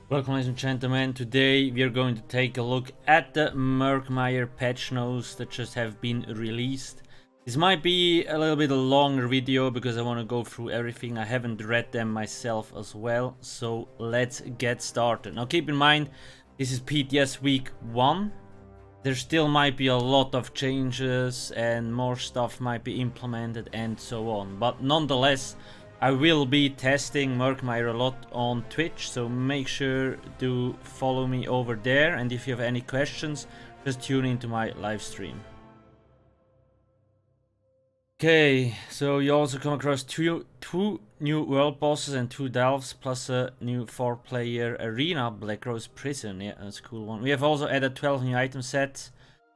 Welcome, ladies and gentlemen. Today we are going to take a look at the Murkmire Patch Notes that just have been released. This might be a little bit a longer video because I want to go through everything. I haven't read them myself as well, so let's get started. Now keep in mind, this is PTS week 1. There still might be a lot of changes and more stuff might be implemented and so on, but nonetheless I will be testing Murkmire a lot on Twitch, so make sure to follow me over there, and if you have any questions, just tune into my live stream. Okay, so you also come across two new world bosses and 2 delves, plus a new 4-player arena, Black Rose Prison. Yeah, that's a cool one. We have also added 12 new item sets,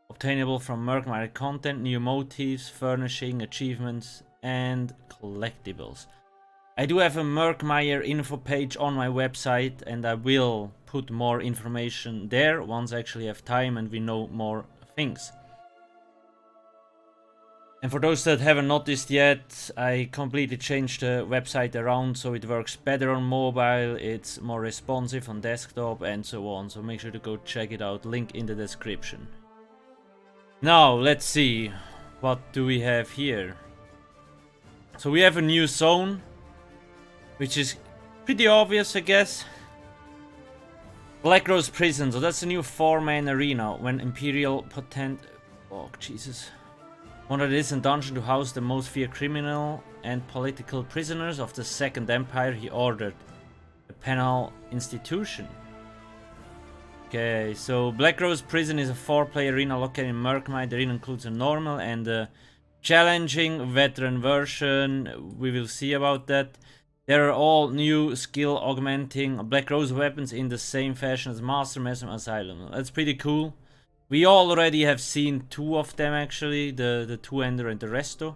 obtainable from Murkmire content, new motifs, furnishing, achievements, and collectibles. I do have a Murkmire info page on my website, and I will put more information there once I actually have time and we know more things. And for those that haven't noticed yet, I completely changed the website around so it works better on mobile, it's more responsive on desktop and so on, so make sure to go check it out, link in the description. Now let's see, what do we have here? So we have a new zone, which is pretty obvious, I guess. Black Rose Prison, so that's a new 4-man arena. When Imperial Oh, Jesus. Wanted this in dungeon to house the most feared criminal and political prisoners of the Second Empire, he ordered a penal institution. Okay, so Black Rose Prison is a 4-player arena located in Murkmire. The arena includes a normal and a challenging veteran version. We will see about that. There are all new skill augmenting Black Rose weapons in the same fashion as Master, Mesmer, Asylum. That's pretty cool. We already have seen 2 of them actually, the 2-ender and the Resto.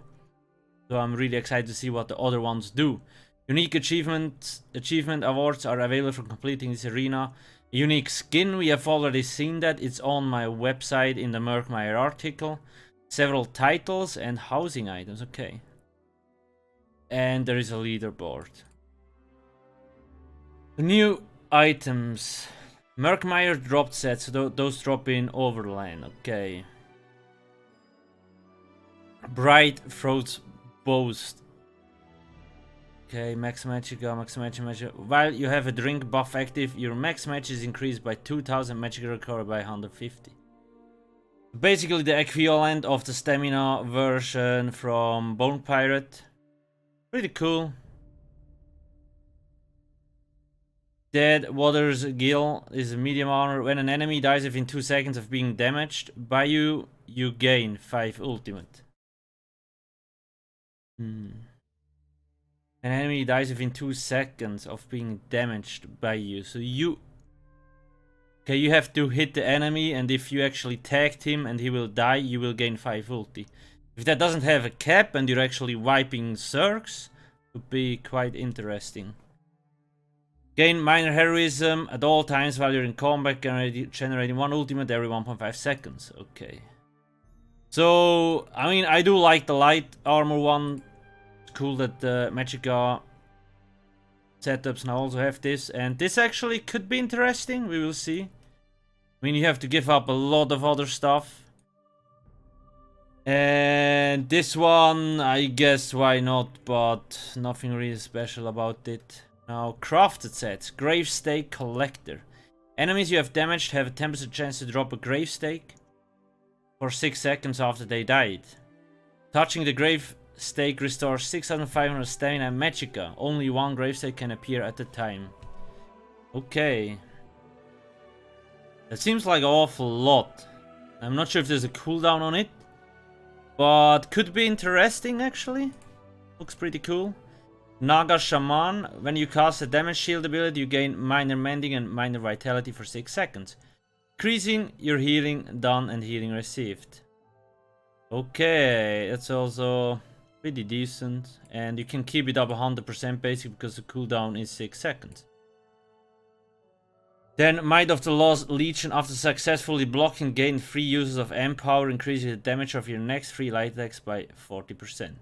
So I'm really excited to see what the other ones do. Unique achievement awards are available for completing this arena. Unique skin, we have already seen that. It's on my website in the Murkmire article. Several titles and housing items, okay. And there is a leaderboard. The new items. Murkmire dropped sets, so those drop in Overland, okay. Bright Throat's Boast. Okay, max magica, max magic. While you have a drink buff active, your max match is increased by 2000, magic recovery by 150. Basically the equivalent of the stamina version from Bone Pirate. Pretty cool. Dead Waters Gill is a medium armor. When an enemy dies within 2 seconds of being damaged by you, you gain 5 ultimate. An enemy dies within 2 seconds of being damaged by you. So you... Okay, you have to hit the enemy, and if you actually tagged him and he will die, you will gain 5 ulti. If that doesn't have a cap and you're actually wiping Sorcs, it would be quite interesting. Gain minor heroism at all times while you're in combat, generating 1 ultimate every 1.5 seconds. Okay. So, I mean, I do like the light armor one. It's cool that the Magica setups now also have this. And this actually could be interesting, we will see. I mean, you have to give up a lot of other stuff. And this one, I guess why not, but nothing really special about it. Now, crafted sets. Grave Stake Collector. Enemies you have damaged have a 10% chance to drop a grave stake for 6 seconds after they died. Touching the grave stake restores 6500 stamina and magica. Only 1 grave stake can appear at a time. Okay. That seems like an awful lot. I'm not sure if there's a cooldown on it, but could be interesting actually. Looks pretty cool. Naga Shaman. When you cast a damage shield ability, you gain minor mending and minor vitality for 6 seconds. Increasing your healing done and healing received. Okay, that's also pretty decent. And you can keep it up 100% basically because the cooldown is 6 seconds. Then Might of the Lost Legion. After successfully blocking, gain 3 uses of Empower, increasing the damage of your next 3 light attacks by 40%.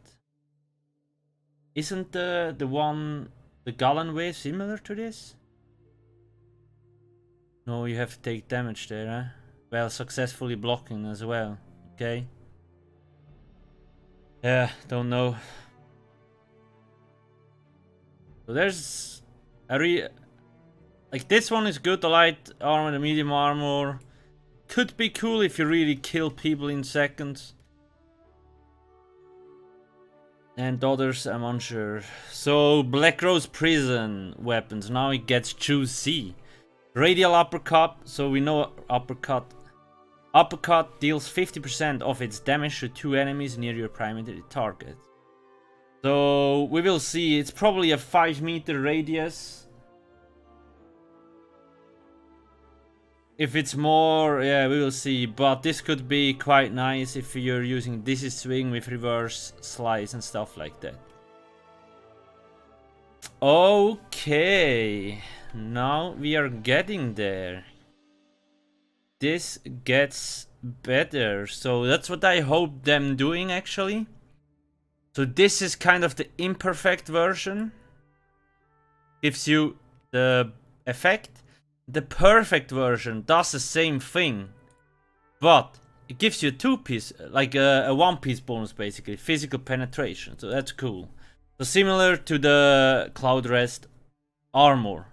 Isn't the one, the Gallen wave, similar to this? No, you have to take damage there, huh? Well, successfully blocking as well. Okay. Yeah, don't know. So there's a like this one is good, the light armor, the medium armor. Could be cool if you really kill people in seconds. And others, I'm unsure. So, Black Rose Prison weapons. Now it gets choose C. Radial Uppercut. So we know Uppercut. Uppercut deals 50% of its damage to 2 enemies near your primary target. So we will see. It's probably a 5-meter radius. If it's more, yeah, we will see. But this could be quite nice if you're using Dizzy Swing with reverse slice and stuff like that. Okay, now we are getting there. This gets better. So that's what I hope them doing actually. So this is kind of the imperfect version. Gives you the effect. The perfect version does the same thing, but it gives you a 2-piece, like a 1-piece bonus basically, physical penetration, so that's cool. So similar to the Cloud Rest armor.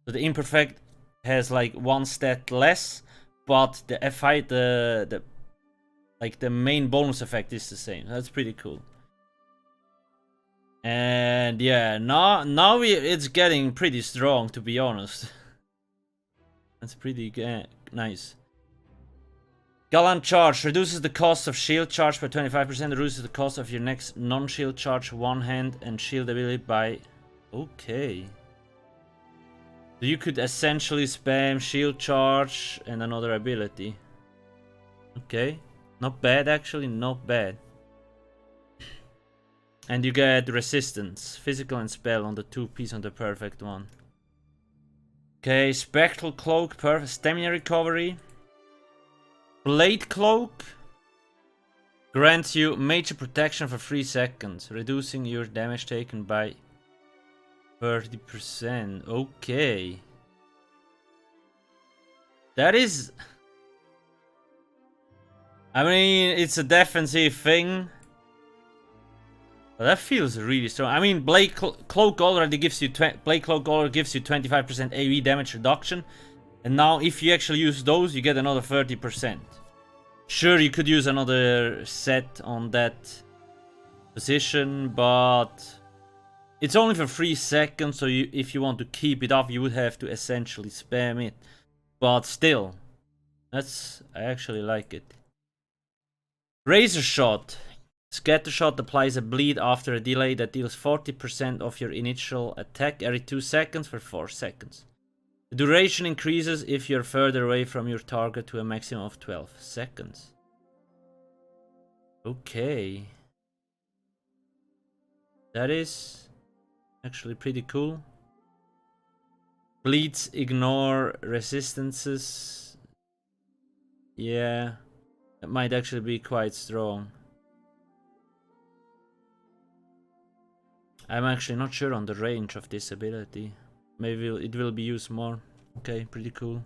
So the imperfect has like 1 stat less, but the fight, the main bonus effect is the same. That's pretty cool. And yeah, now it's getting pretty strong, to be honest. That's pretty nice. Gallant Charge reduces the cost of shield charge by 25%, reduces the cost of your next non-shield charge, one hand and shield ability by... Okay. So you could essentially spam shield charge and another ability. Okay. Not bad actually, not bad. And you get resistance, physical and spell on the 2-piece on the perfect one. Okay, Spectral Cloak, perfect. Stamina recovery. Blade Cloak grants you major protection for 3 seconds, reducing your damage taken by 30%. Okay. That is... I mean, it's a defensive thing. But that feels really strong. I mean, Blade Cloak already gives you 25% AoE damage reduction, and now if you actually use those, you get another 30%. Sure, you could use another set on that position, but it's only for 3 seconds. So if you want to keep it up, you would have to essentially spam it. But still, I actually like it. Razor Shot. Scatter Shot applies a bleed after a delay that deals 40% of your initial attack every 2 seconds for 4 seconds. The duration increases if you're further away from your target to a maximum of 12 seconds. Okay. That is actually pretty cool. Bleeds ignore resistances. Yeah, that might actually be quite strong. I'm actually not sure on the range of this ability. Maybe it will be used more. Okay, pretty cool.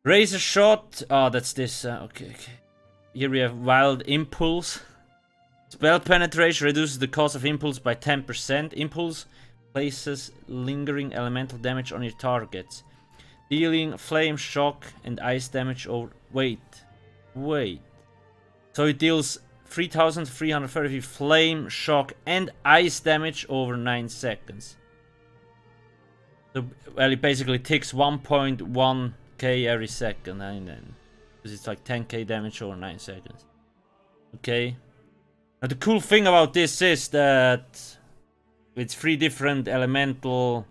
Razor Shot. Oh, that's this. Okay. Here we have Wild Impulse. Spell Penetration reduces the cost of Impulse by 10%. Impulse places lingering elemental damage on your targets, dealing flame, shock, and ice damage over... Wait. So it deals 3,330 flame, shock, and ice damage over 9 seconds. So, well, it basically ticks 1.1k every second, and then because it's like 10k damage over 9 seconds. Okay. Now the cool thing about this is that it's 3 different elemental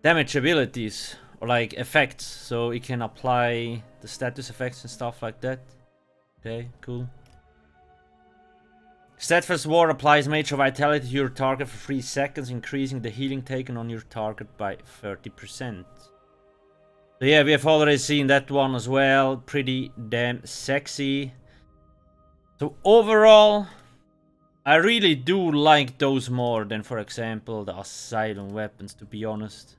damage abilities or like effects, so it can apply the status effects and stuff like that. Okay, cool. Steadfast War applies Major Vitality to your target for 3 seconds, increasing the healing taken on your target by 30%. So yeah, we have already seen that one as well. Pretty damn sexy. So overall, I really do like those more than, for example, the Asylum weapons, to be honest.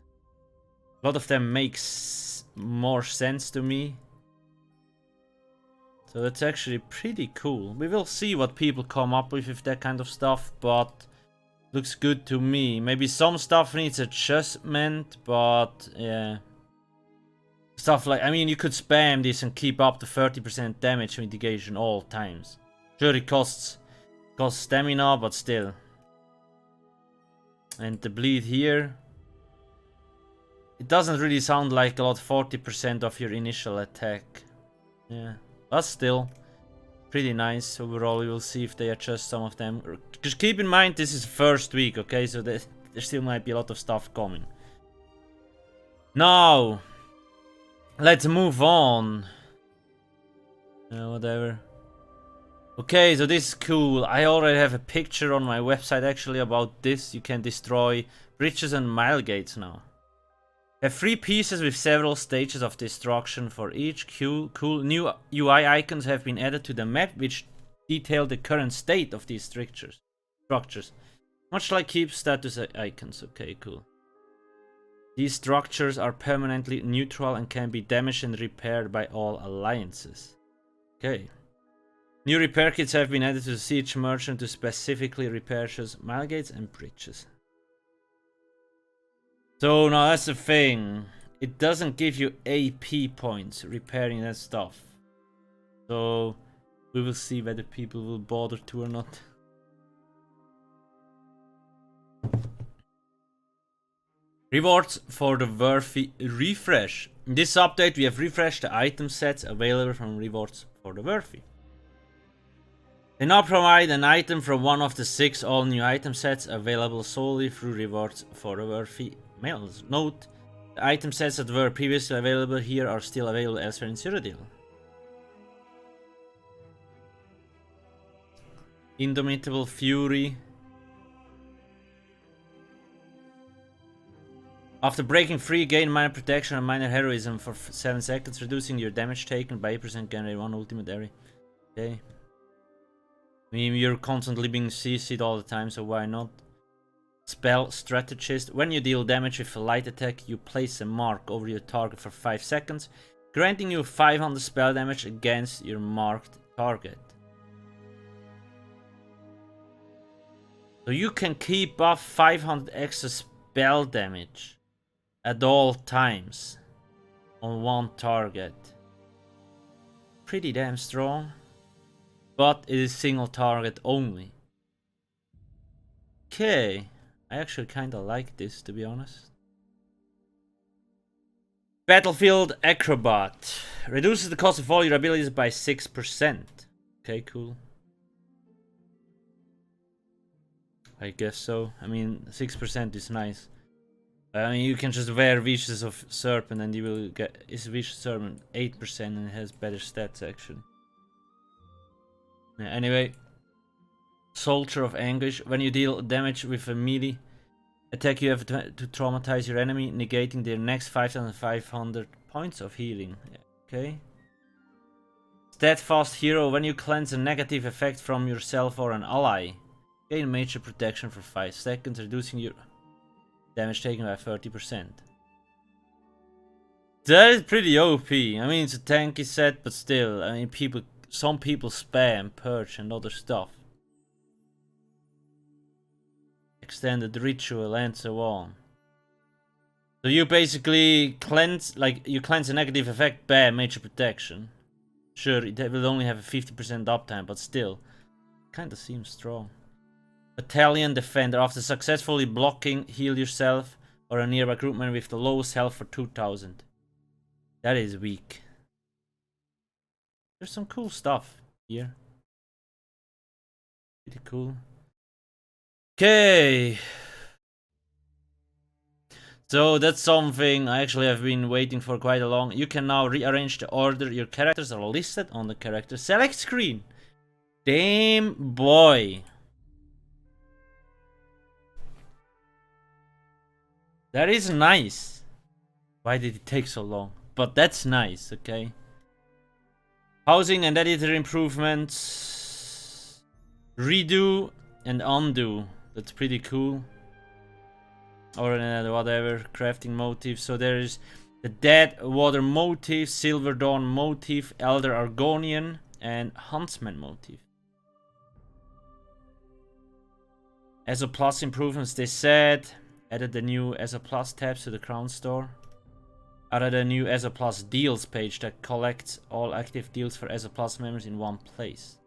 A lot of them makes more sense to me. So that's actually pretty cool. We will see what people come up with that kind of stuff, but looks good to me. Maybe some stuff needs adjustment, but yeah. Stuff like, I mean, you could spam this and keep up to 30% damage mitigation all times. Sure, it costs stamina, but still. And the bleed here. It doesn't really sound like a lot, 40% of your initial attack. Yeah. But still, pretty nice. Overall, we will see if they adjust some of them. Just keep in mind, this is the first week, okay? So there still might be a lot of stuff coming. Now, let's move on. Whatever. Okay, so this is cool. I already have a picture on my website actually about this. You can destroy bridges and mile gates now. Have 3 pieces with several stages of destruction for each. Cool. New UI icons have been added to the map, which detail the current state of these structures. Much like keep status icons. Okay, cool. These structures are permanently neutral and can be damaged and repaired by all alliances. Okay. New repair kits have been added to the siege merchant to specifically repair mile gates and bridges. So now that's the thing. It doesn't give you AP points repairing that stuff. So we will see whether people will bother to or not. Rewards for the worthy refresh. In this update we have refreshed the item sets available from rewards for the worthy. They now provide an item from one of the 6 all new item sets available solely through rewards for the worthy males. Note, the item sets that were previously available here are still available elsewhere in Cyrodiil. Indomitable Fury. After breaking free, gain minor protection and minor heroism for 7 seconds, reducing your damage taken by 8%, generate 1 ultimate area. Okay. I mean, you're constantly being CC'd all the time, so why not? Spell Strategist. When you deal damage with a light attack, you place a mark over your target for 5 seconds, granting you 500 spell damage against your marked target. So you can keep up 500 extra spell damage at all times on one target. Pretty damn strong. But it is single target only. Okay. I actually kinda like this, to be honest. Battlefield Acrobat. Reduces the cost of all your abilities by 6%. Okay, cool. I guess so. I mean, 6% is nice. I mean, you can just wear Vicious of Serpent and you will get... Is Vicious Serpent 8% and it has better stats, actually. Yeah, anyway. Soldier of Anguish. When you deal damage with a melee attack, you have to traumatize your enemy, negating their next 5,500 points of healing. Okay. Steadfast Hero. When you cleanse a negative effect from yourself or an ally, gain major protection for 5 seconds, reducing your damage taken by 30%. That is pretty OP. I mean, it's a tanky set, but still, I mean, some people spam Purge and other stuff. Extended Ritual and so on. So you basically cleanse, like, you cleanse a negative effect, bam, major protection. Sure, it will only have a 50% uptime, but still, kinda seems strong. Battalion Defender. After successfully blocking, heal yourself or a nearby groupman with the lowest health for 2000. That is weak. There's some cool stuff here. Pretty cool. Okay. So that's something I actually have been waiting for quite a long. You can now rearrange the order your characters are listed on the character select screen. Damn boy. That is nice. Why did it take so long? But that's nice, okay. Housing and editor improvements. Redo and undo. That's pretty cool. or whatever crafting motif. So there is the Dead Water motif, Silver Dawn motif, Elder Argonian, and Huntsman motif. ESO Plus improvements, they said. Added the new ESO Plus tabs to the Crown Store. Added a new ESO Plus deals page that collects all active deals for ESO Plus members in one place.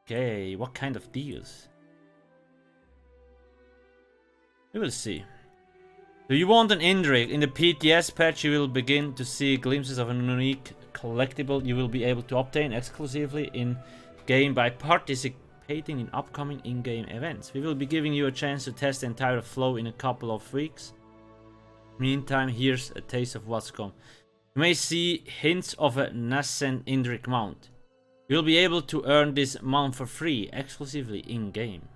Okay, what kind of deals? We will see. Do you want an Indrik? In the PTS patch you will begin to see glimpses of a unique collectible you will be able to obtain exclusively in-game by participating in upcoming in-game events. We will be giving you a chance to test the entire flow in a couple of weeks. Meantime, here's a taste of what's come. You may see hints of a nascent Indrik mount. You will be able to earn this mount for free, exclusively in-game.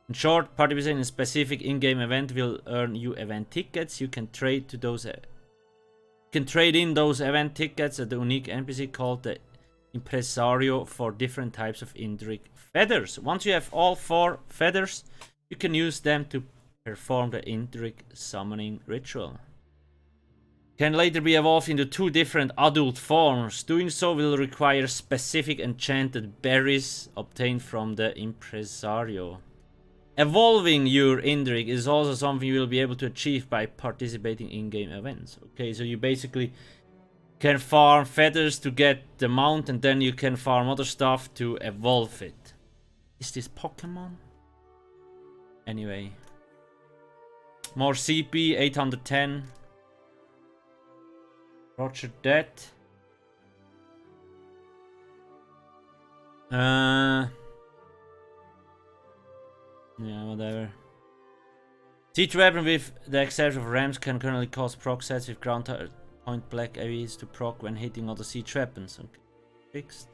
In short, participating in a specific in-game event will earn you event tickets. You can trade to those. Trade in those event tickets at the unique NPC called the Impresario for different types of Indrik feathers. Once you have all 4 feathers, you can use them to perform the Indrik summoning ritual. Can later be evolved into 2 different adult forms. Doing so will require specific enchanted berries obtained from the Impresario. Evolving your Indrik is also something you will be able to achieve by participating in game events. Okay, so you basically can farm feathers to get the mount, and then you can farm other stuff to evolve it. Is this Pokemon? Anyway. More CP, 810. Roger that. Yeah, whatever. Siege weapon with the exception of rams can currently cause proc sets with ground point black AoEs to proc when hitting other siege weapons. Okay, fixed.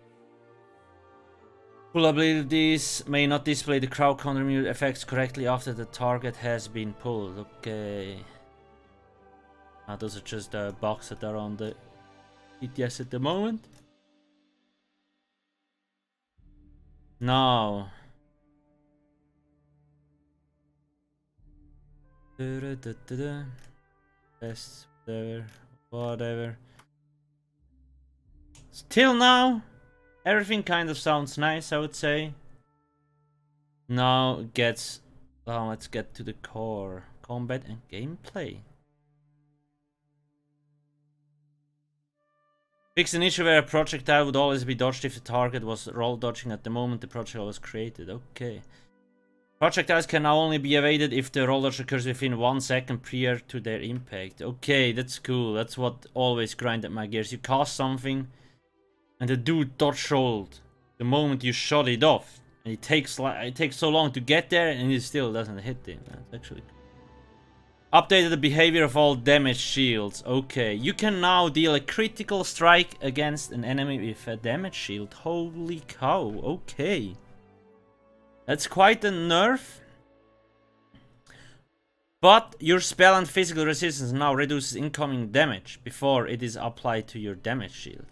Full abilities may not display the crowd counter effects correctly after the target has been pulled. Okay. Those are just the bugs that are on the ETS at the moment. Now. Best, whatever. Still now, everything kind of sounds nice, I would say. Now gets, let's get to the core. Combat and gameplay. Fix an issue where a projectile would always be dodged if the target was roll dodging at the moment the projectile was created. Okay. Projectiles can now only be evaded if the roll dodge occurs within 1 second prior to their impact. Okay, that's cool. That's what always grinded my gears. You cast something and the dude dodge rolled the moment you shot it off. And it takes so long to get there and it still doesn't hit it. That's actually cool. Updated the behavior of all damage shields. Okay, you can now deal a critical strike against an enemy with a damage shield. Holy cow, okay. That's quite a nerf. But your spell and physical resistance now reduces incoming damage before it is applied to your damage shield.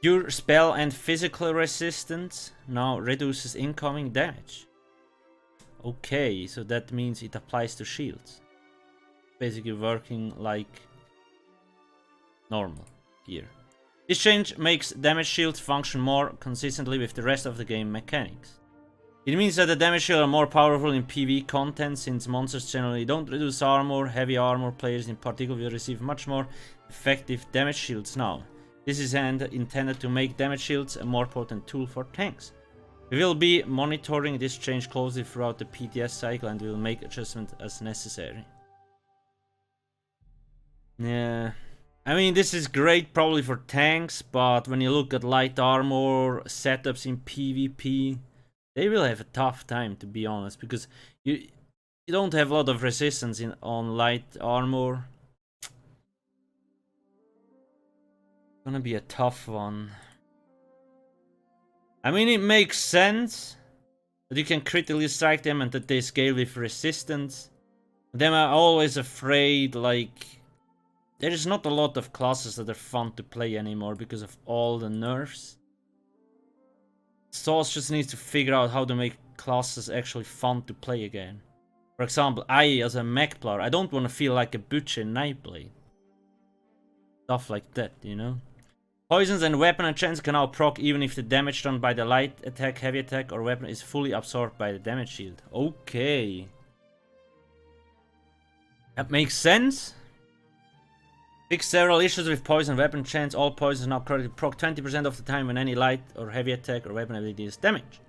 Your spell and physical resistance now reduces incoming damage. Okay, so that means it applies to shields. Basically working like normal here. This change makes damage shields function more consistently with the rest of the game mechanics. It means that the damage shields are more powerful in PvE content since monsters generally don't reduce armor. Heavy armor players in particular will receive much more effective damage shields now. This is intended to make damage shields a more potent tool for tanks. We will be monitoring this change closely throughout the PTS cycle and will make adjustments as necessary. Yeah. I mean, this is great probably for tanks, but when you look at light armor setups in PvP, they will have a tough time, to be honest, because you don't have a lot of resistance on light armor. Gonna be a tough one. I mean, it makes sense that you can critically strike them and that they scale with resistance. But then I'm always afraid, like, there is not a lot of classes that are fun to play anymore because of all the nerfs. Source just needs to figure out how to make classes actually fun to play again. For example, I as a Templar, I don't want to feel like a butcher in Nightblade. Stuff like that, you know? Poisons and weapon enchants can now proc even if the damage done by the light attack, heavy attack, or weapon is fully absorbed by the damage shield. Okay. That makes sense. Fix several issues with poison weapon enchants. All poisons now currently proc 20% of the time when any light or heavy attack or weapon ability is damaged.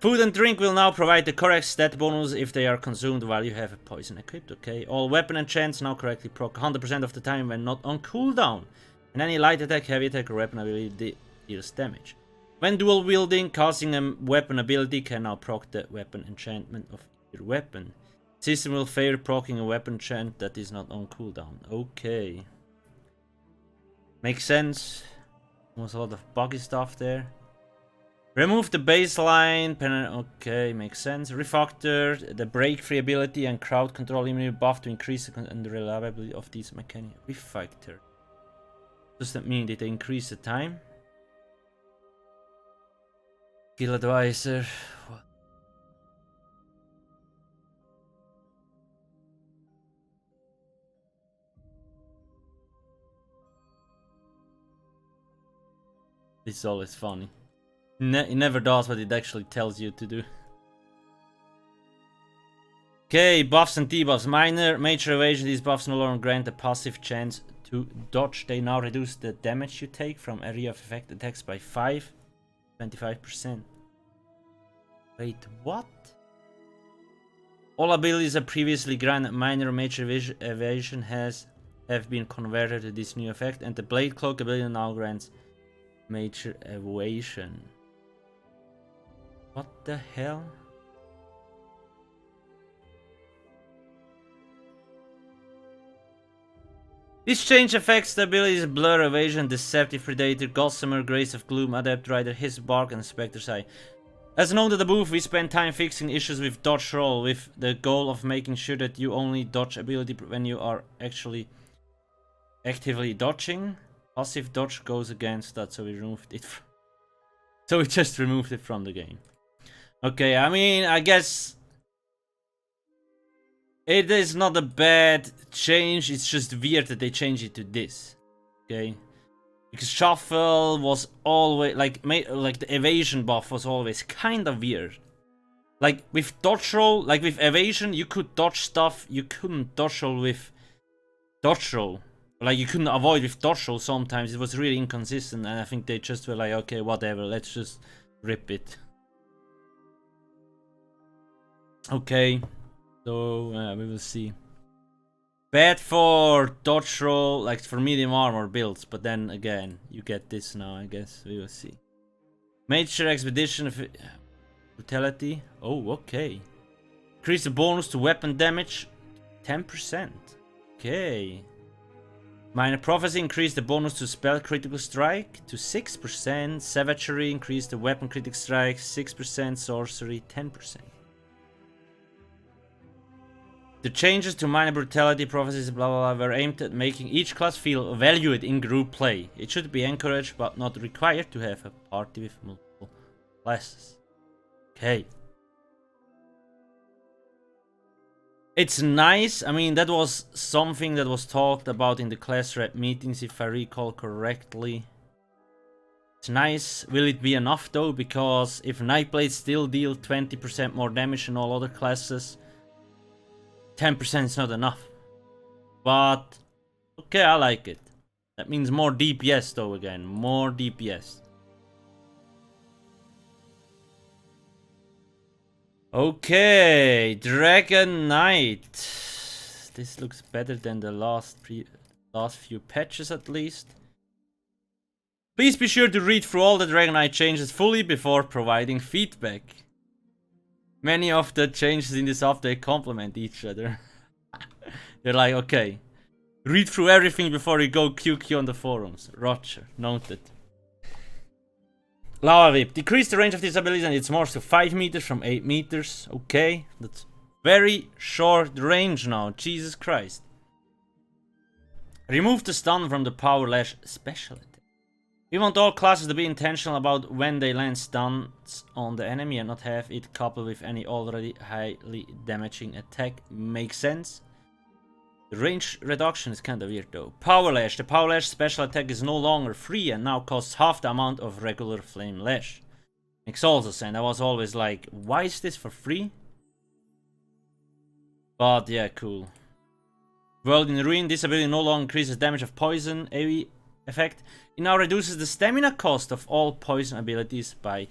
Food and drink will now provide the correct stat bonus if they are consumed while you have a poison equipped. Okay. All weapon enchants now correctly proc 100% of the time when not on cooldown. And any light attack, heavy attack, or weapon ability deals damage. When dual wielding, casting a weapon ability can now proc the weapon enchantment of your weapon. System will favor proccing a weapon enchant that is not on cooldown. Okay. Makes sense. Was a lot of buggy stuff there. Remove the baseline. Okay, makes sense. Refactor the break free ability and crowd control immunity buff to increase the reliability of these mechanics. Refactor. Does that mean that they increase the time? Skill advisor. What? This is always funny. It never does what it actually tells you to do. Okay, buffs and debuffs. Minor, major evasion. These buffs no longer grant a passive chance to dodge. They now reduce the damage you take from area of effect attacks by 25%. Wait, what? All abilities that previously granted minor or major evasion have been converted to this new effect, and the Blade Cloak ability now grants major evasion. What the hell? This change affects the abilities Blur, Evasion, Deceptive Predator, Gossamer, Grace of Gloom, Adept Rider, His Bark, and Spectre's Eye. As noted above, we spend time fixing issues with dodge roll with the goal of making sure that you only dodge ability when you are actually actively dodging. Passive dodge goes against that, so we removed it. So we just removed it from the game. Okay, I mean, I guess it is not a bad change, it's just weird that they changed it to this. Okay? Because Shuffle was always, like the evasion buff was always kind of weird. Like, with dodge roll, like with evasion, you could dodge stuff you couldn't dodge roll with dodge roll. Like, you couldn't avoid with dodge roll sometimes, it was really inconsistent, and I think they just were like, okay, whatever, let's just rip it. Okay. So, we will see. Bad for dodge roll, like for medium armor builds, but then again, you get this now, I guess. We will see. Major expedition of brutality. Oh, okay. Increase the bonus to weapon damage 10%. Okay. Minor prophecy, increase the bonus to spell critical strike to 6%. Savagery, increase the weapon critical strike 6%. Sorcery 10%. The changes to minor brutality, prophecies, blah blah blah, were aimed at making each class feel valued in group play. It should be encouraged but not required to have a party with multiple classes. Okay. It's nice. I mean, that was something that was talked about in the class rep meetings, if I recall correctly. It's nice. Will it be enough though? Because if Nightblade still deal 20% more damage than all other classes, 10% is not enough. But okay, I like it. That means more DPS though again. More DPS. Okay, Dragon Knight. This looks better than the last few patches at least. Please be sure to read through all the Dragon Knight changes fully before providing feedback. Many of the changes in this update complement each other. They're like, okay, read through everything before you go QQ on the forums. Roger, noted. Lava Whip. Decrease the range of this ability and it's more to 5 meters from 8 meters. Okay, that's very short range now. Jesus Christ. Remove the stun from the Power Lash special attack. We want all classes to be intentional about when they land stuns on the enemy and not have it coupled with any already highly damaging attack. Makes sense. The range reduction is kinda weird though. Power Lash. The Power Lash special attack is no longer free and now costs half the amount of regular Flame Lash. Makes also sense. I was always like, why is this for free? But yeah, cool. World in Ruin. This ability no longer increases damage of poison AoE effect. It now reduces the stamina cost of all poison abilities by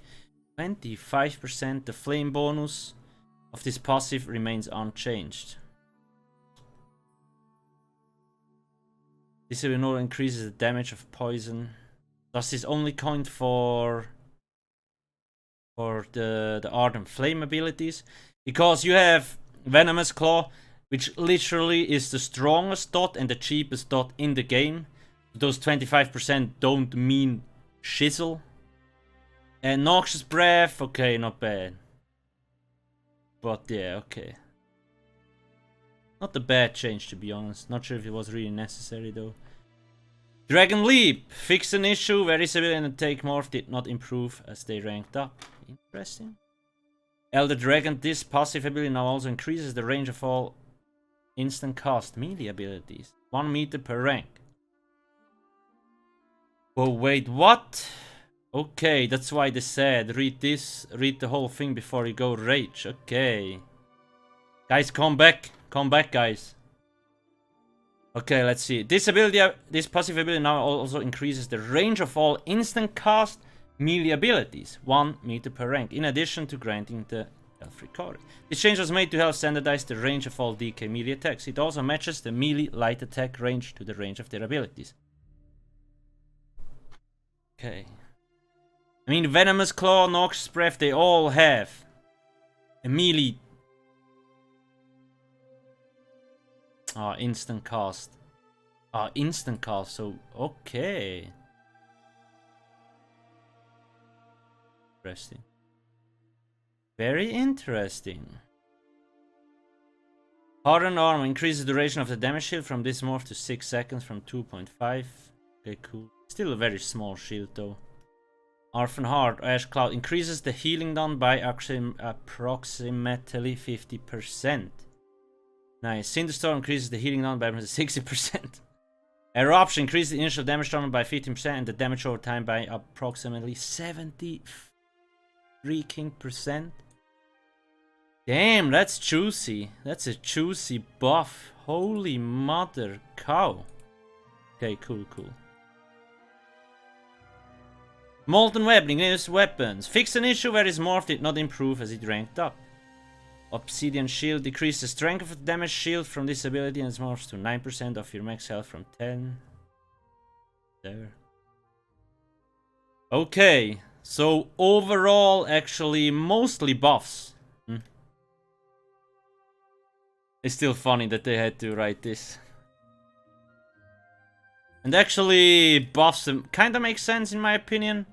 25%. The flame bonus of this passive remains unchanged. This ability no longer increases the damage of poison. Does this only count for the Ardent Flame abilities? Because you have Venomous Claw, which literally is the strongest dot and the cheapest dot in the game. Those 25% don't mean shizzle. And Noxious Breath, okay, not bad. But yeah, okay. Not a bad change, to be honest. Not sure if it was really necessary though. Dragon Leap fixed an issue where this ability and Take Morph did not improve as they ranked up. Interesting. Elder Dragon, this passive ability now also increases the range of all instant cast melee abilities. 1 meter per rank. Oh wait, what? Okay, that's why they said read the whole thing before you go rage. Okay. Guys, come back, guys. Okay, let's see. This passive ability now also increases the range of all instant cast melee abilities, 1 meter per rank, in addition to granting the health recovery. This change was made to help standardize the range of all DK melee attacks. It also matches the melee light attack range to the range of their abilities. Okay. I mean, Venomous Claw, Noxious Breath, they all have a melee instant cast. Instant cast, so okay. Interesting. Very interesting. Hardened Armor increases the duration of the damage shield from this morph to 6 seconds from 2.5. Okay, cool. Still a very small shield though. Orphan Heart, Ash Cloud increases the healing done by approximately 50%. Nice. Cinderstorm increases the healing done by 60%. Eruption increases the initial damage done by 15% and the damage over time by approximately 70 freaking percent. Damn, that's juicy. That's a juicy buff. Holy mother cow. Okay, cool. Molten Web, ignites weapons. Fix an issue where his morph did not improve as it ranked up. Obsidian Shield decreases the strength of the damage shield from this ability and morphs to 9% of your max health from 10. There. Okay, so overall, actually, mostly buffs. It's still funny that they had to write this. And actually, buffs kind of makes sense in my opinion.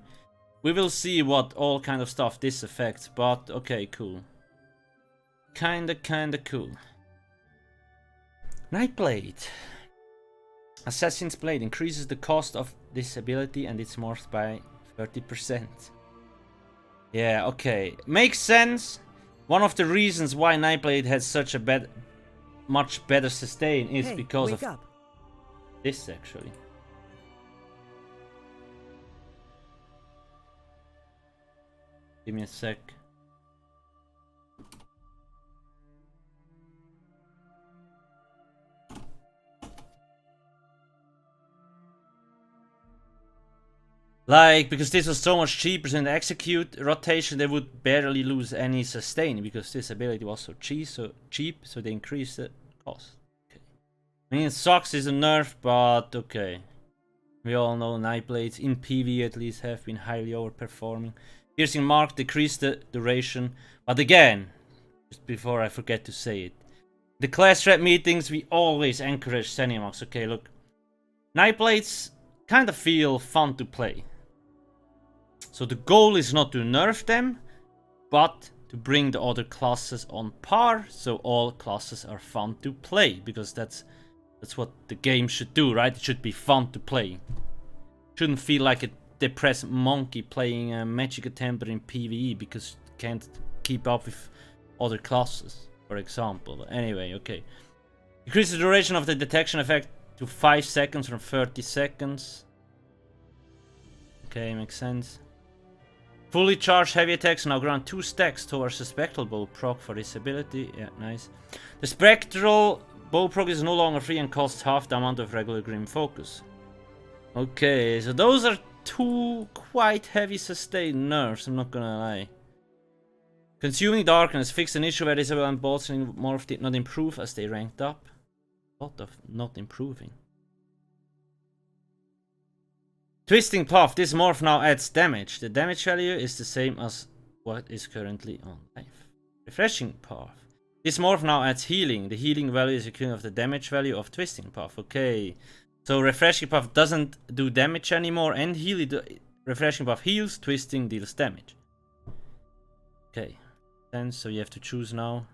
We will see what all kind of stuff this affects, but okay, cool. Kinda cool. Nightblade. Assassin's Blade increases the cost of this ability and it's morphed by 30%. Yeah, okay. Makes sense. One of the reasons why Nightblade has such a much better sustain is because of this actually. Give me a sec. Like, because this was so much cheaper than the execute rotation, they would barely lose any sustain because this ability was so cheap, so they increased the cost. Okay. I mean, it sucks is a nerf, but okay. We all know Nightblades, in PV at least, have been highly overperforming. Piercing Mark decreased the duration, but again, just before I forget to say it, the class threat meetings, we always encourage Zenimax. Okay, look, Nightblades kind of feel fun to play. So the goal is not to nerf them, but to bring the other classes on par, so all classes are fun to play, because that's what the game should do, right? It should be fun to play. Shouldn't feel like a depressed monkey playing a Magic Templar in PvE because you can't keep up with other classes, for example. But anyway, okay. Increase the duration of the detection effect to 5 seconds from 30 seconds. Okay, makes sense. Fully charged heavy attacks now grant 2 stacks towards the Spectral Bow proc for this ability. Yeah, nice. The Spectral Bow proc is no longer free and costs half the amount of regular Grim Focus. Okay, so those are 2 quite heavy sustained nerfs, I'm not gonna lie. Consuming Darkness fixed an issue where Isabel and Boltzmann Morph did not improve as they ranked up. What of not improving? Twisting Path, this morph now adds damage. The damage value is the same as what is currently on life. Refreshing Path. This morph now adds healing. The healing value is equivalent of the damage value of Twisting Path. Okay. So Refreshing Path doesn't do damage anymore and heal. Refreshing Path heals, Twisting deals damage. Okay. Then so you have to choose now.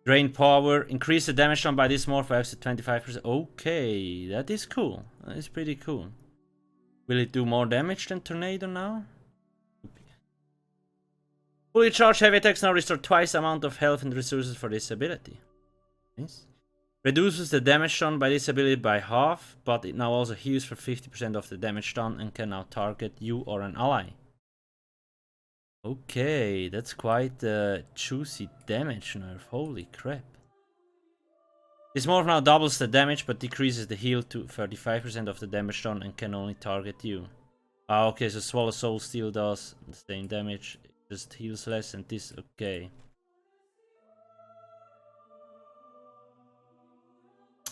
Drain power, increase the damage done by this morph by up to 25%. Okay, that is cool. That is pretty cool. Will it do more damage than Tornado now? Fully charged heavy attacks now restore twice the amount of health and resources for this ability. Nice. Reduces the damage done by this ability by half, but it now also heals for 50% of the damage done and can now target you or an ally. Okay, that's quite a juicy damage nerf, holy crap. This morph now doubles the damage but decreases the heal to 35% of the damage done and can only target you. Ah, okay, so Swallow Soul still does the same damage, it just heals less and this, okay.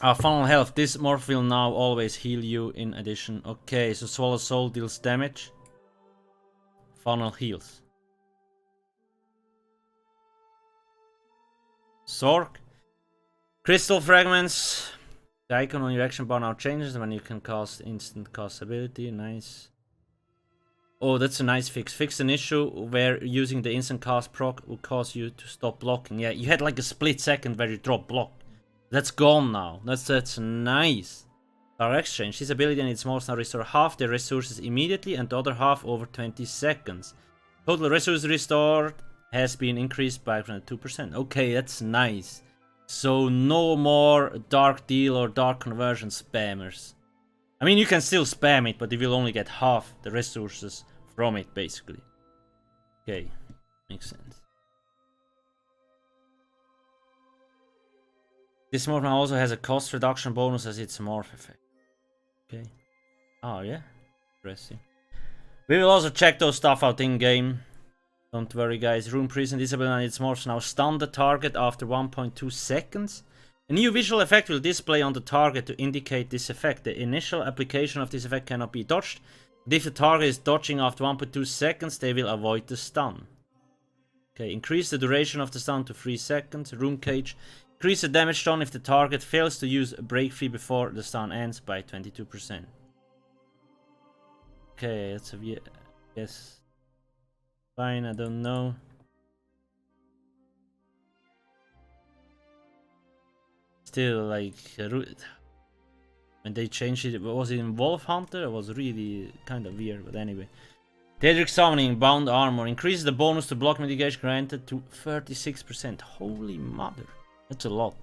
Funnel Health, this morph will now always heal you in addition. Okay, so Swallow Soul deals damage. Funnel heals. Sorc. Crystal Fragments. The icon on your action bar now changes when you can cast instant cast ability. Nice. Oh, that's a nice fix. Fix an issue where using the instant cast proc will cause you to stop blocking. Yeah, you had like a split second where you drop block. That's gone now. That's nice. Our exchange. This ability and its morphs now restore half their resources immediately and the other half over 20 seconds. Total resources restored has been increased by 2%. Okay, that's nice. So no more Dark Deal or Dark Conversion spammers. I mean, you can still spam it, but you will only get half the resources from it, basically. Okay, makes sense. This morph now also has a cost reduction bonus as its morph effect. Okay. Oh yeah, interesting. We will also check those stuff out in game. Don't worry guys, Rune Prison Disable and its morphs now stun the target after 1.2 seconds. A new visual effect will display on the target to indicate this effect. The initial application of this effect cannot be dodged, but if the target is dodging after 1.2 seconds, they will avoid the stun. Okay, increase the duration of the stun to 3 seconds. Rune Cage. Increase the damage done if the target fails to use a break free before the stun ends by 22%. Okay, that's a yes. Fine, I don't know. Still, like, when they changed it, was it in Wolf Hunter? It was really kind of weird, but anyway. Daedric Summoning, Bound Armor. Increases the bonus to block mitigation granted to 36%. Holy mother. That's a lot.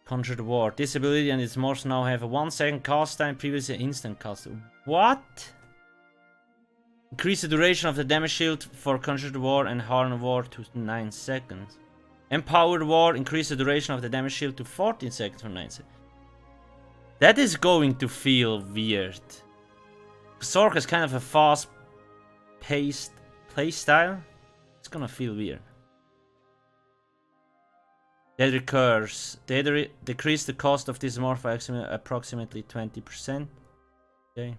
Conjure the Ward. This ability and its morphs now have a 1 second cast time, previously instant cast. What? Increase the duration of the damage shield for Conjure the Ward and Harden Ward to 9 seconds. Empowered Ward, increase the duration of the damage shield to 14 seconds from 9 seconds. That is going to feel weird. Sorc is kind of a fast-paced playstyle. It's gonna feel weird. Daedric Curse. Decrease the cost of this morph by approximately 20%. Okay.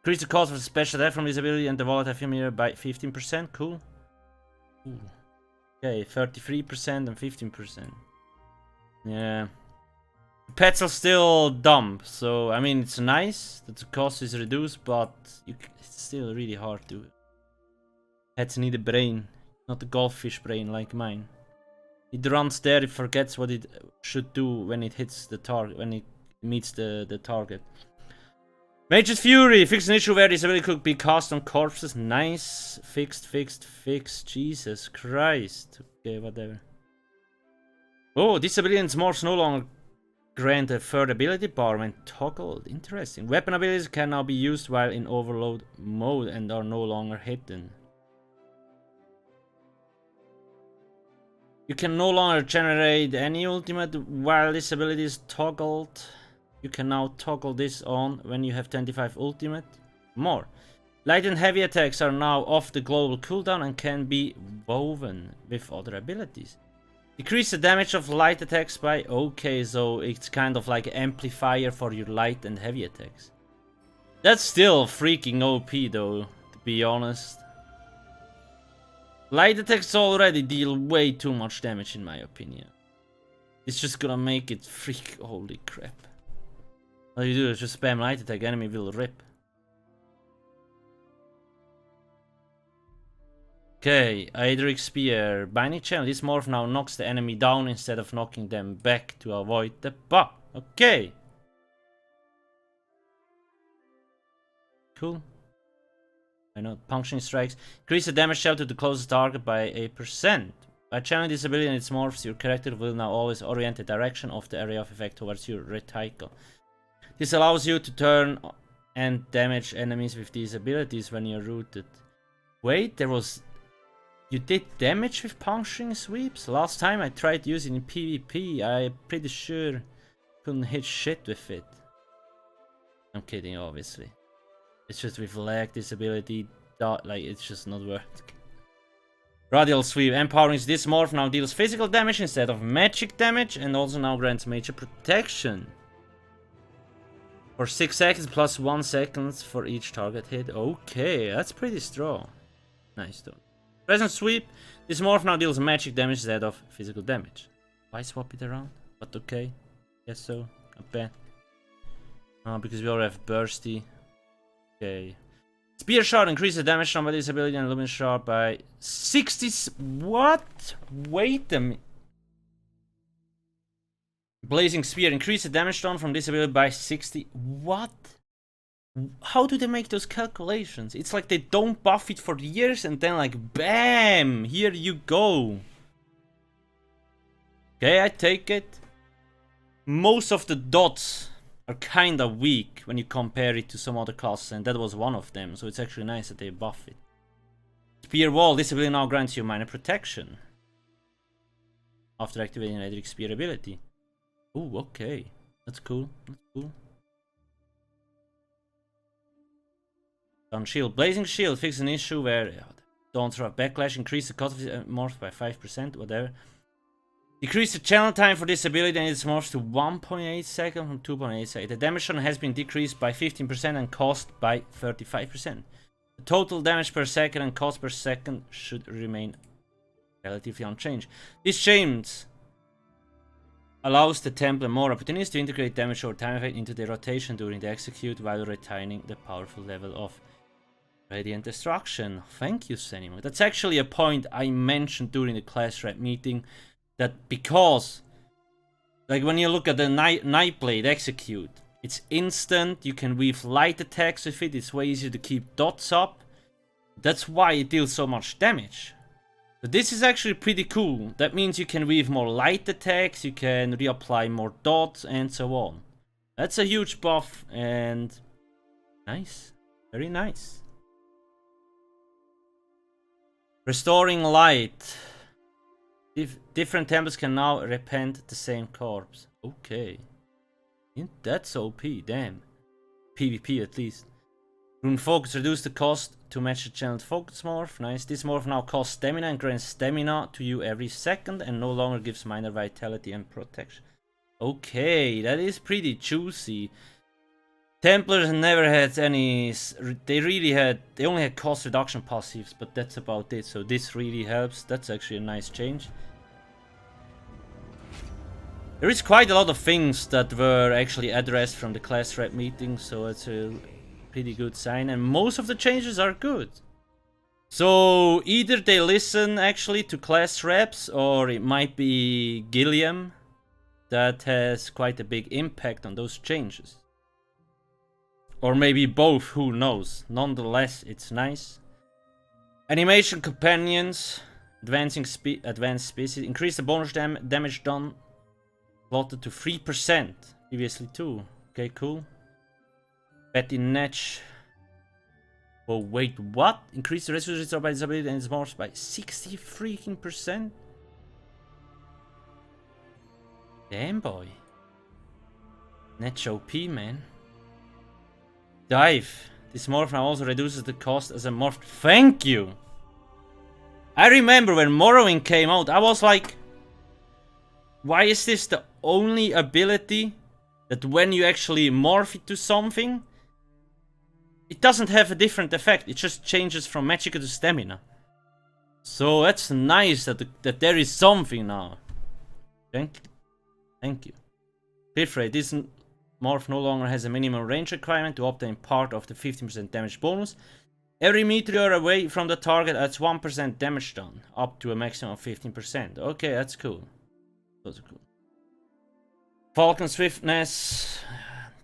Increase the cost of the special attack from this ability and the volatile mirror by 15%. Cool. Ooh. Okay, 33% and 15%. Yeah. Pets are still dumb, so I mean it's nice that the cost is reduced, but it's still really hard to. Pets need a brain, not a goldfish brain like mine. It runs there, it forgets what it should do when it hits the target, when it meets the target. Mage's Fury. Fix an issue where this ability could be cast on corpses. Nice. Fixed. Jesus Christ. Okay, whatever. Oh, this ability and morphs no longer grant a third ability bar when toggled. Interesting. Weapon abilities can now be used while in overload mode and are no longer hidden. You can no longer generate any ultimate while this ability is toggled. You can now toggle this on when you have 25 ultimate. More. Light and heavy attacks are now off the global cooldown and can be woven with other abilities. Decrease the damage of light attacks by... Okay, so it's kind of like an amplifier for your light and heavy attacks. That's still freaking OP though, to be honest. Light attacks already deal way too much damage in my opinion. It's just gonna make it freak... Holy crap. All you do is just spam light attack, enemy will rip. Okay, Aedric Spear. Binding Channel. This morph now knocks the enemy down instead of knocking them back to avoid the buff. Okay. Cool. I know. Puncturing strikes. Increase the damage dealt to the closest target by 8%. By channeling this ability and its morphs, your character will now always orient the direction of the area of effect towards your reticle. This allows you to turn and damage enemies with these abilities when you're rooted. Wait, there was... You did damage with puncturing sweeps? Last time I tried using PvP, I'm pretty sure couldn't hit shit with it. I'm kidding, obviously. It's just with lag, this ability, like, it's just not worth it. Radial Sweep. Empowering this morph now deals physical damage instead of magic damage and also now grants major protection. For 6 seconds plus 1 second for each target hit. Okay, that's pretty strong. Nice though. Present Sweep. This morph now deals magic damage instead of physical damage. Why swap it around? But okay. Guess so. Not bad. Because we already have Bursty. Okay. Spear Shard increases damage done by this ability and Luminous Shard by 60. What? Wait a minute. Blazing Spear increases damage done from this ability by 60. What? How do they make those calculations? It's like they don't buff it for years and then like BAM! Here you go. Okay, I take it. Most of the dots are kinda weak when you compare it to some other classes, and that was one of them, so it's actually nice that they buff it. Spear Wall, this ability now grants you minor protection after activating Aedric Spear ability. Ooh, okay. That's cool. That's cool. On Shield. Blazing Shield, fix an issue where don't throw a backlash, increase the cost of the morph by 5%, whatever. Decrease the channel time for this ability and its morphs to 1.8 seconds from 2.8 seconds. The damage on has been decreased by 15% and cost by 35%. The total damage per second and cost per second should remain relatively unchanged. This change allows the Templar more opportunities to integrate damage or time effect into the rotation during the execute while retaining the powerful level of Radiant Destruction. Thank you, Senimo. That's actually a point I mentioned during the class rep meeting. That because, like when you look at the Nightblade execute, it's instant, you can weave light attacks with it, it's way easier to keep dots up. That's why it deals so much damage. But this is actually pretty cool. That means you can weave more light attacks, you can reapply more dots and so on. That's a huge buff and nice. Very nice. Restoring light. Different Templars can now repent the same corpse. Okay. That's OP, damn. PvP at least. Rune Focus, reduce the cost to match the channeled Focus morph. Nice. This morph now costs stamina and grants stamina to you every second and no longer gives minor vitality and protection. Okay, that is pretty juicy. Templars never had any... They only had cost reduction passives, but that's about it. So this really helps. That's actually a nice change. There is quite a lot of things that were actually addressed from the class rep meeting, so it's a pretty good sign, and most of the changes are good. So either they listen actually to class reps, or it might be Gilliam that has quite a big impact on those changes. Or maybe both, who knows. Nonetheless, it's nice. Animation companions. Advanced species. Increase the bonus damage done. Slotted to 3%. Previously 2. Okay, cool. Betty Netch. Oh, wait, what? Increase the resources restored by disability and its morphs by 60 freaking percent? Damn, boy. Netch OP, man. Dive. This morph now also reduces the cost as a morph. Thank you! I remember when Morrowind came out, I was like, why is this the only ability that when you actually morph it to something, it doesn't have a different effect, it just changes from magicka to stamina. So that's nice that there is something now. Thank you. Thank you. Cliff rate. This morph no longer has a minimum range requirement to obtain part of the 15% damage bonus. Every meteor away from the target adds 1% damage done, up to a maximum of 15%. Okay, that's cool. Those are cool. Falcon Swiftness.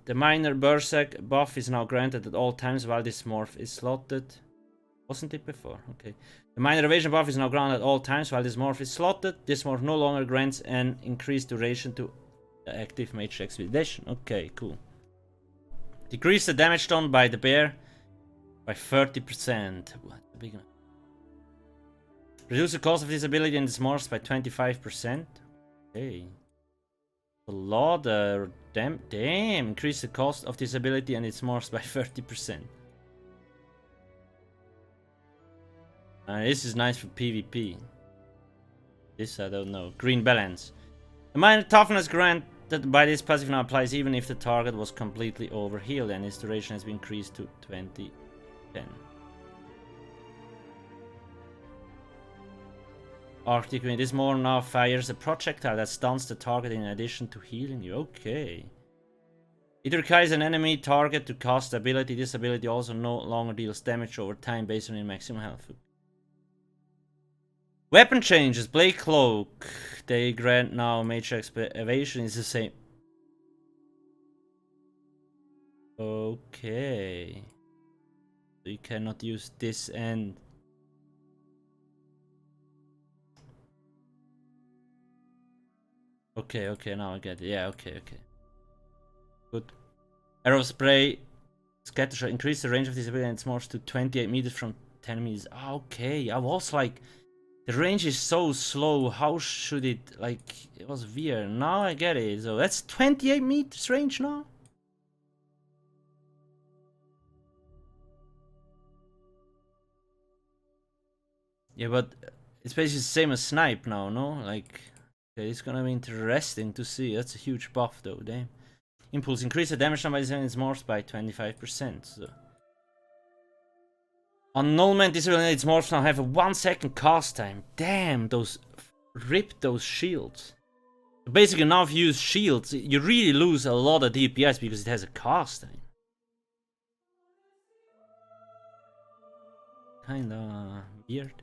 The minor Berserk buff is now granted at all times while this morph is slotted. Wasn't it before? Okay. The minor evasion buff is now granted at all times while this morph is slotted. This morph no longer grants an increased duration to the active mage expedition. Okay, cool. Decrease the damage done by the bear by 30%. What a big one. Reduce the cost of this ability and this morphs by 25%. Okay. A lot. Damn. Increase the cost of this ability and its morphs by 30%. This is nice for PvP. This I don't know. Green balance. The minor toughness granted by this passive now applies even if the target was completely overhealed and its duration has been increased to 2010. Arctic Wind. This more now fires a projectile that stuns the target in addition to healing you. Okay. It requires an enemy target to cast the ability. This ability also no longer deals damage over time based on your maximum health. Weapon changes. Blade Cloak. They grant now mage evasion is the same. Okay. So you cannot use this and... Okay, now I get it. Yeah, okay. Good. Arrow Spray. Scatter shot. Increase the range of this ability and it's morphs to 28 meters from 10 meters. Okay, I was like... The range is so slow, how should it... Like, it was weird. Now I get it. So that's 28 meters range now? Yeah, but it's basically the same as Snipe now, no? Like... Okay, it's gonna be interesting to see. That's a huge buff though, damn. Impulse. Increase the damage done by this enemy's morphs by 25%. So. Annulment. This its morphs now have a 1 second cast time. Damn, rip those shields. So basically now if you use shields, you really lose a lot of DPS because it has a cast time. Kinda weird.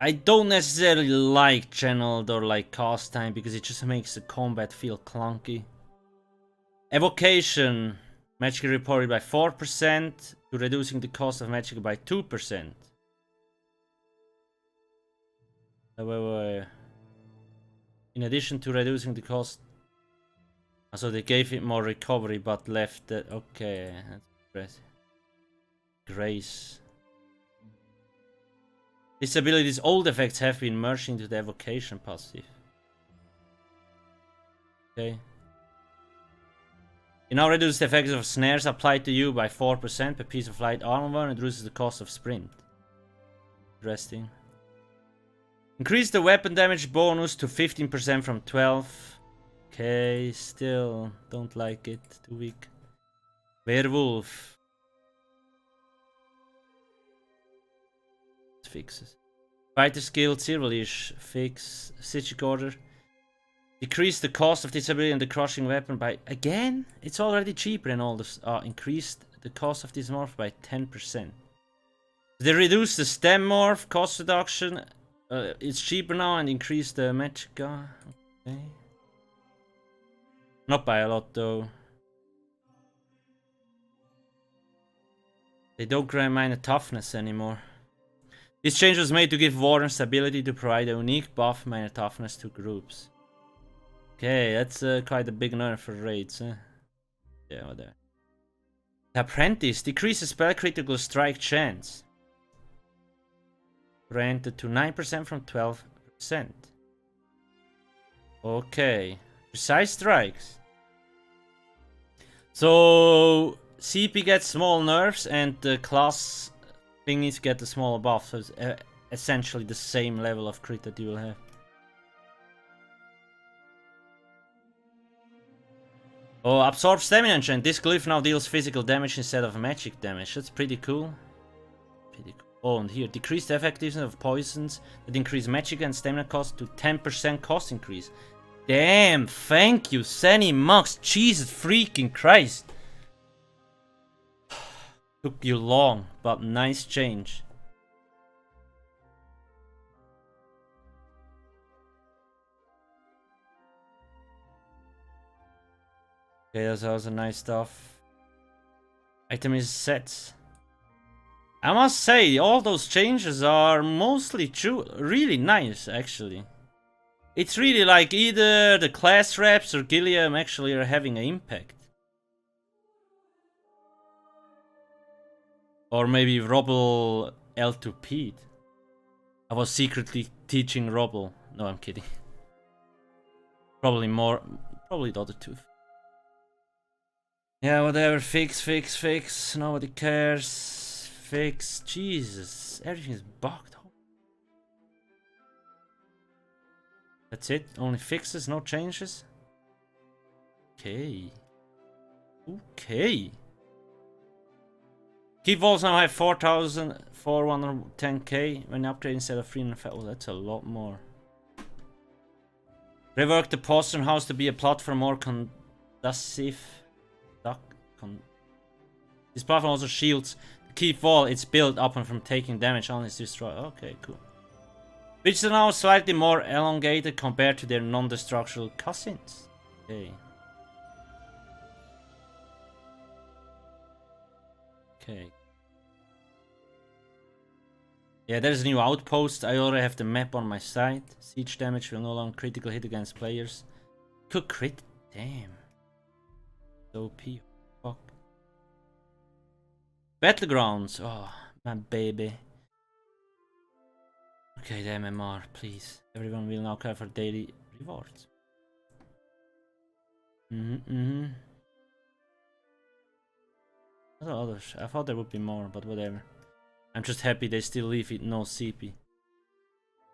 I don't necessarily like channeled or like cast time because it just makes the combat feel clunky. Evocation. Magic reported by 4% to reducing the cost of magic by 2%. In addition to reducing the cost... So they gave it more recovery but left the... Okay, that's impressive. Grace. This ability's old effects have been merged into the evocation passive. Okay. You now reduce the effects of snares applied to you by 4% per piece of light armor and reduces the cost of sprint. Interesting. Increase the weapon damage bonus to 15% from 12. Okay, still don't like it. Too weak. Werewolf. Fixes. Fighter skill, Cyrodiil fix. Siege order. Decrease the cost of this ability and the crushing weapon by... Again? It's already cheaper in all this. Increased the cost of this morph by 10%. They reduce the stem morph cost reduction. It's cheaper now and increase the magicka. Okay. Not by a lot though. They don't grant minor toughness anymore. This change was made to give Wardens the ability to provide a unique buff minor toughness to groups. Okay, that's quite a big nerf for raids, eh? Yeah, whatever. The Apprentice decreases spell critical strike chance. Granted to 9% from 12%. Okay. Precise strikes. So CP gets small nerfs and the class thingies get a smaller buff. So it's essentially the same level of crit that you will have. Oh, absorb stamina enchant. This glyph now deals physical damage instead of magic damage. That's pretty cool. Oh, and here, decrease the effectiveness of poisons that increase magic and stamina cost to 10% cost increase. Damn, thank you, Seni Mux. Jesus freaking Christ. Took you long, but nice change. Okay, that's also nice stuff. Item is sets. I must say, all those changes are mostly true, really nice, actually. It's really like either the class reps or Gilliam actually are having an impact. Or maybe Robble L2P'd. I was secretly teaching Robble. No, I'm kidding. Probably the other two. Yeah, whatever, fix. Nobody cares. Fix. Jesus, everything is bugged. That's it? Only fixes, no changes? Okay. Key vaults now have 4,410k when upgrading instead of 305. Oh, that's a lot more. Rework the postern house to be a platform more conducive. This platform also shields the key wall it's built upon from taking damage on its destroyed. Okay, cool. Which are now slightly more elongated compared to their non-destructural cousins. Okay. Yeah, there's a new outpost. I already have the map on my side. Siege damage will no longer critical hit against players. Could crit? Damn. OP. Fuck. Battlegrounds. Oh, my baby. Okay, the MMR, please. Everyone will now care for daily rewards. What are others? I thought there would be more, but whatever. I'm just happy they still leave it no CP.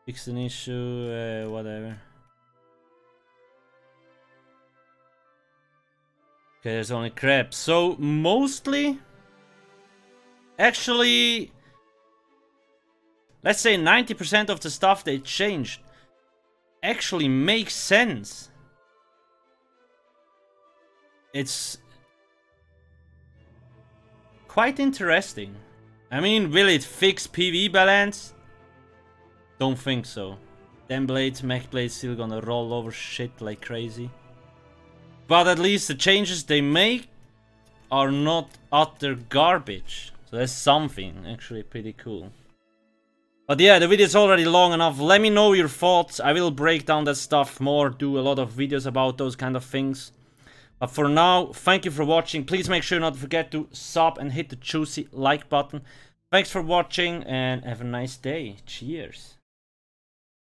Fix an issue, whatever. Okay, there's only crap. So, mostly... Actually... Let's say 90% of the stuff they changed actually makes sense. It's quite interesting. I mean, will it fix PV balance? Don't think so. Them blades, mech blades still gonna roll over shit like crazy. But at least the changes they make are not utter garbage. So that's something actually pretty cool. But yeah, the video is already long enough. Let me know your thoughts. I will break down that stuff more, do a lot of videos about those kind of things. But for now, thank you for watching. Please make sure not to forget to sub and hit the juicy like button. Thanks for watching and have a nice day. Cheers.